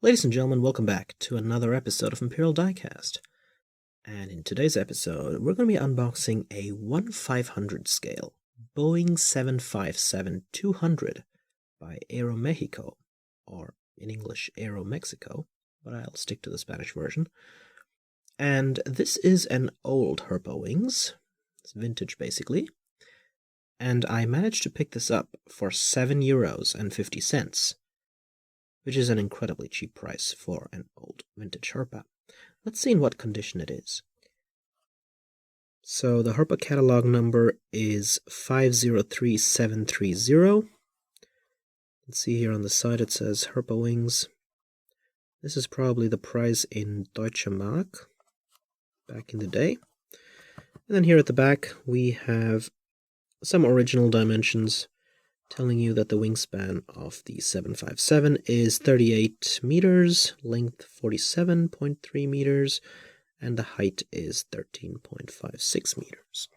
Ladies and gentlemen, welcome back to another episode of Imperial Diecast. And in today's episode, we're going to be unboxing a 1/500 scale Boeing 757-200 by Aeromexico, or in English, Aeromexico, but I'll stick to the Spanish version. And this is an old Herpa wings. It's vintage, basically. And I managed to pick this up for €7.50. Which is an incredibly cheap price for an old vintage Herpa. Let's see in what condition it is. So the Herpa catalog number is 503730. Let's see here on the side it says Herpa wings. This is probably the price in Deutsche Mark back in the day. And then here at the back we have some original dimensions telling you that the wingspan of the 757 is 38 meters, length 47.3 meters, and the height is 13.56 meters.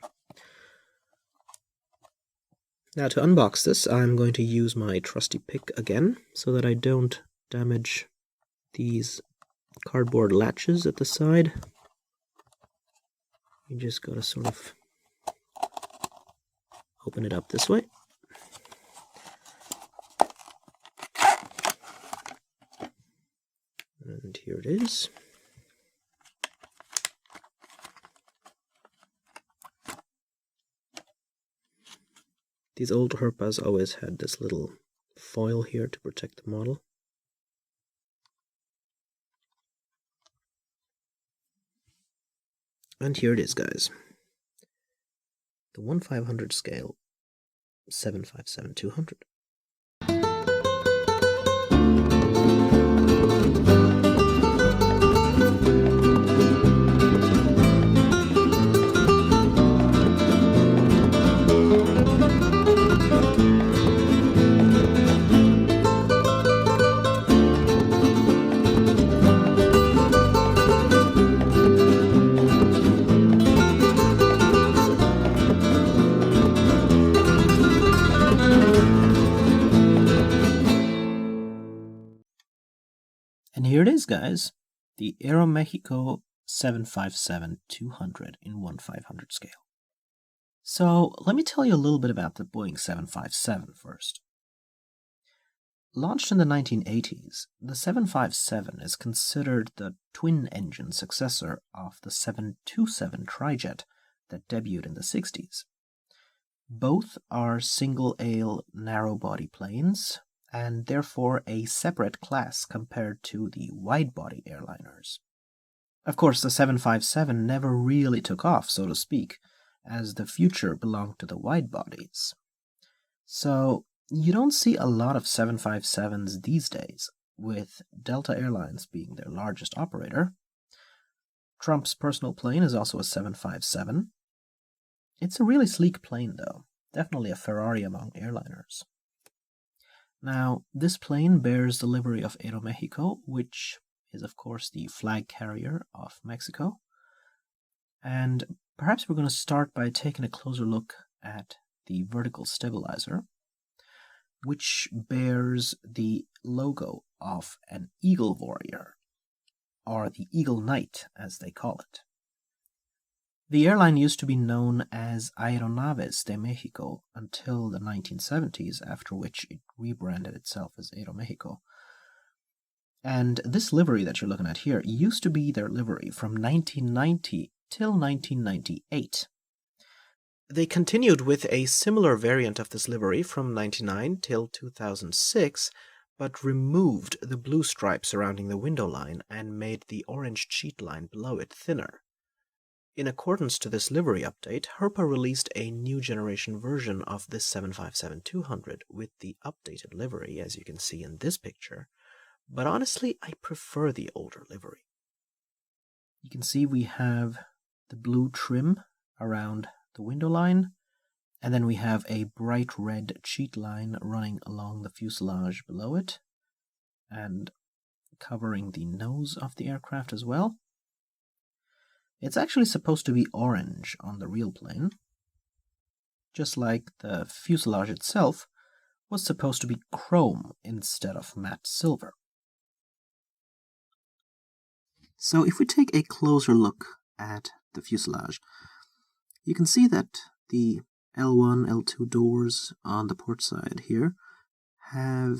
Now to unbox this, I'm going to use my trusty pick again, so that I don't damage these cardboard latches at the side. You just gotta sort of open it up this way. And here it is. These old Herpas always had this little foil here to protect the model. And here it is, guys. The 1/500 scale 757-200. And here it is, guys, the Aeromexico 757-200 in 1/500 scale. So let me tell you a little bit about the Boeing 757 first. Launched in the 1980s, the 757 is considered the twin-engine successor of the 727 trijet that debuted in the 60s. Both are single-aisle narrow-body planes, and therefore a separate class compared to the widebody airliners. Of course, the 757 never really took off, so to speak, as the future belonged to the widebodies. So you don't see a lot of 757s these days, with Delta Airlines being their largest operator. Trump's personal plane is also a 757. It's a really sleek plane, though. Definitely a Ferrari among airliners. Now, this plane bears the livery of Aeromexico, which is, of course, the flag carrier of Mexico. And perhaps we're going to start by taking a closer look at the vertical stabilizer, which bears the logo of an eagle warrior, or the Eagle Knight, as they call it. The airline used to be known as Aeronaves de Mexico until the 1970s, after which it rebranded itself as Aeromexico. And this livery that you're looking at here used to be their livery from 1990 till 1998. They continued with a similar variant of this livery from 1999 till 2006, but removed the blue stripe surrounding the window line and made the orange cheat line below it thinner. In accordance to this livery update, Herpa released a new generation version of this 757-200 with the updated livery, as you can see in this picture, but honestly, I prefer the older livery. You can see we have the blue trim around the window line, and then we have a bright red cheat line running along the fuselage below it, and covering the nose of the aircraft as well. It's actually supposed to be orange on the real plane, just like the fuselage itself was supposed to be chrome instead of matte silver. So if we take a closer look at the fuselage, you can see that the L1, L2 doors on the port side here have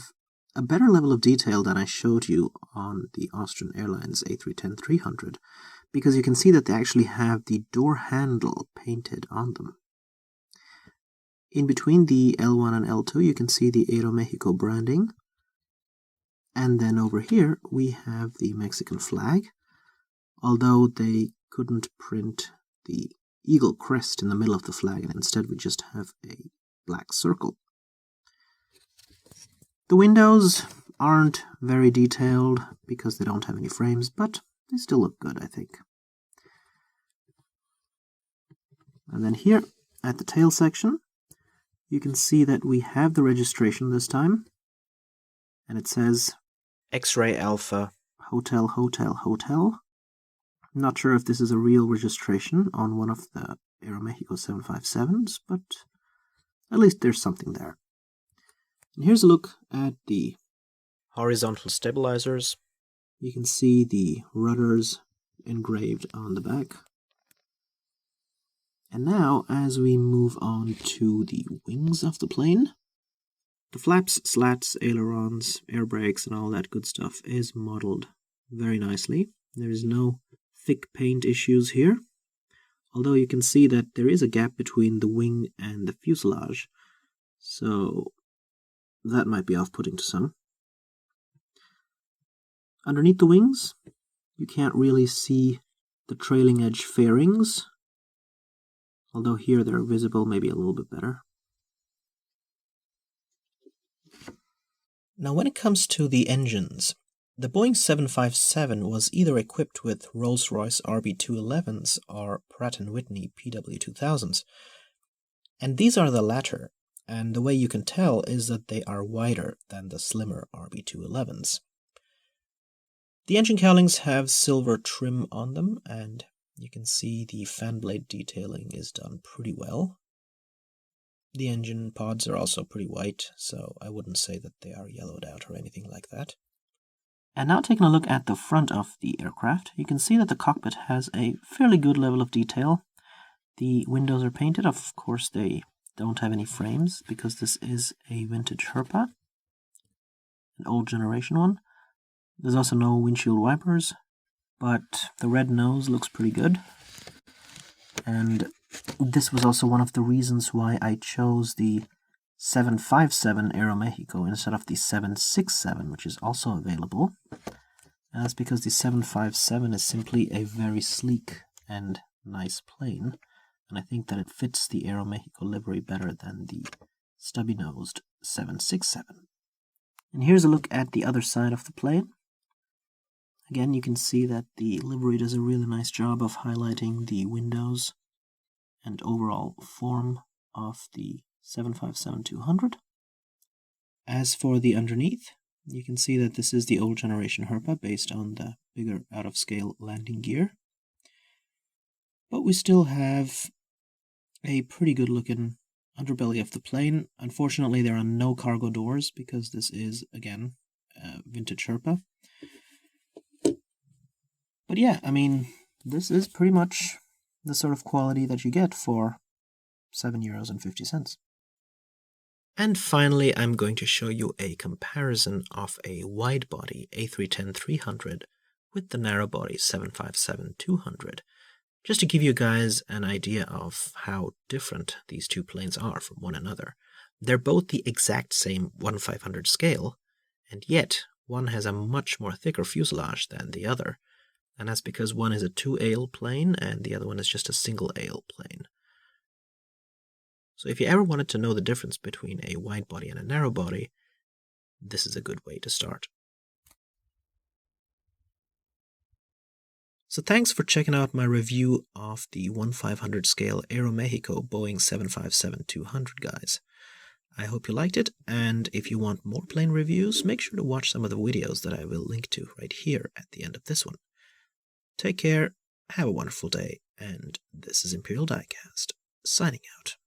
a better level of detail than I showed you on the Austrian Airlines A310-300, because you can see that they actually have the door handle painted on them. In between the L1 and L2, you can see the Aeromexico branding, and then over here we have the Mexican flag, although they couldn't print the eagle crest in the middle of the flag, and instead we just have a black circle. The windows aren't very detailed because they don't have any frames, but they still look good, I think. And then here at the tail section, you can see that we have the registration this time, and it says X-Ray Alpha Hotel Hotel Hotel. Not sure if this is a real registration on one of the Aeromexico 757s, but at least there's something there. And here's a look at the horizontal stabilizers. You can see the rudders engraved on the back. And now, as we move on to the wings of the plane, the flaps, slats, ailerons, air brakes, and all that good stuff is modeled very nicely. There is no thick paint issues here, although you can see that there is a gap between the wing and the fuselage, so that might be off-putting to some. Underneath the wings, you can't really see the trailing edge fairings, although here they're visible maybe a little bit better. Now when it comes to the engines, the Boeing 757 was either equipped with Rolls-Royce RB211s or Pratt & Whitney PW2000s, and these are the latter, and the way you can tell is that they are wider than the slimmer RB211s. The engine cowlings have silver trim on them, and you can see the fan blade detailing is done pretty well. The engine pods are also pretty white, so I wouldn't say that they are yellowed out or anything like that. And now taking a look at the front of the aircraft, you can see that the cockpit has a fairly good level of detail. The windows are painted. Of course, they don't have any frames because this is a vintage Herpa, an old generation one. There's also no windshield wipers, but the red nose looks pretty good. And this was also one of the reasons why I chose the 757 Aeromexico instead of the 767, which is also available. And that's because the 757 is simply a very sleek and nice plane, and I think that it fits the Aeromexico livery better than the stubby-nosed 767. And here's a look at the other side of the plane. Again, you can see that the livery does a really nice job of highlighting the windows and overall form of the 757-200. As for the underneath, you can see that this is the Old Generation Herpa based on the bigger out-of-scale landing gear. But we still have a pretty good looking underbelly of the plane. Unfortunately, there are no cargo doors because this is, again, vintage Herpa. But yeah, I mean, this is pretty much the sort of quality that you get for €7.50. And finally, I'm going to show you a comparison of a wide-body A310-300 with the narrow-body 757-200, just to give you guys an idea of how different these two planes are from one another. They're both the exact same 1/500 scale, and yet one has a much more thicker fuselage than the other, and that's because one is a 2-aisle plane and the other one is just a single-aisle plane. So if you ever wanted to know the difference between a wide body and a narrow body, this is a good way to start. So thanks for checking out my review of the 1/500 scale Aeromexico Boeing 757-200, guys. I hope you liked it, and if you want more plane reviews, make sure to watch some of the videos that I will link to right here at the end of this one. Take care, have a wonderful day, and this is Imperial Diecast, signing out.